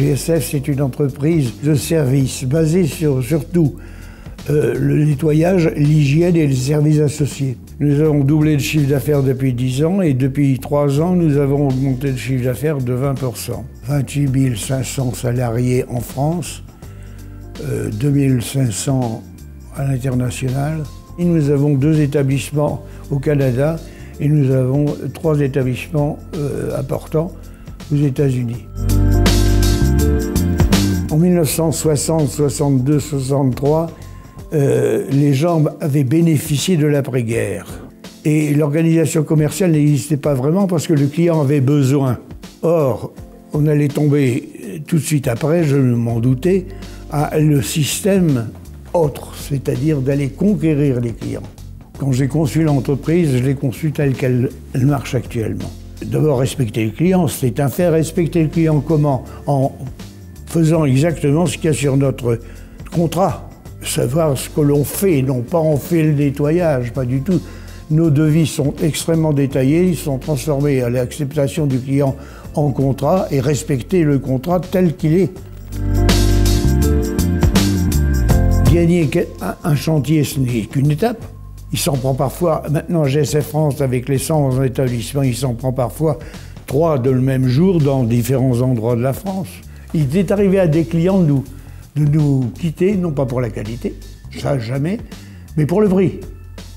GSF, c'est une entreprise de service basée sur surtout le nettoyage, l'hygiène et les services associés. Nous avons doublé le chiffre d'affaires depuis 10 ans et depuis 3 ans, nous avons augmenté le chiffre d'affaires de 20%. 28 500 salariés en France, 2 500 à l'international. Et nous avons 2 établissements au Canada et nous avons 3 établissements importants aux États-Unis. En 1960, 62, 63, les gens avaient bénéficié de l'après-guerre. Et l'organisation commerciale n'existait pas vraiment parce que le client avait besoin. Or, on allait tomber tout de suite après, je m'en doutais, à le système autre, c'est-à-dire d'aller conquérir les clients. Quand j'ai conçu l'entreprise, je l'ai conçue telle qu'elle marche actuellement. D'abord, respecter le client, c'est un fait. Respecter le client comment? En faisant exactement ce qu'il y a sur notre contrat. Savoir ce que l'on fait, non pas on fait le nettoyage, pas du tout. Nos devis sont extrêmement détaillés, ils sont transformés à l'acceptation du client en contrat et respecter le contrat tel qu'il est. Gagner un chantier, ce n'est qu'une étape. Il s'en prend parfois, maintenant GSF France avec les 100 établissements, il s'en prend parfois 3 de le même jour dans différents endroits de la France. Il est arrivé à des clients de nous quitter, non pas pour la qualité, ça jamais, mais pour le prix.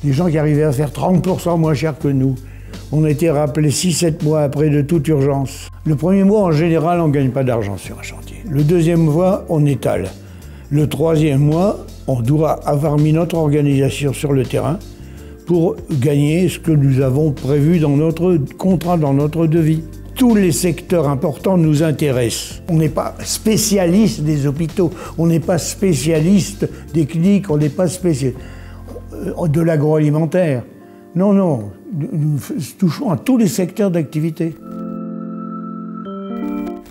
Des gens qui arrivaient à faire 30% moins cher que nous. On a été rappelés 6-7 mois après de toute urgence. Le premier mois, en général, on ne gagne pas d'argent sur un chantier. Le deuxième mois, on étale. Le troisième mois, on doit avoir mis notre organisation sur le terrain pour gagner ce que nous avons prévu dans notre contrat, dans notre devis. Tous les secteurs importants nous intéressent. On n'est pas spécialiste des hôpitaux, on n'est pas spécialiste des cliniques, on n'est pas spécialiste de l'agroalimentaire. Non, non, nous touchons à tous les secteurs d'activité.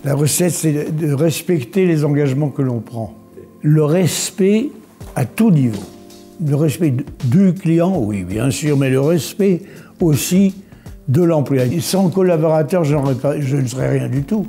La recette, c'est de respecter les engagements que l'on prend. Le respect à tout niveau. Le respect du client, oui, bien sûr, mais le respect aussi de l'employé. Sans collaborateur, je ne serais rien du tout.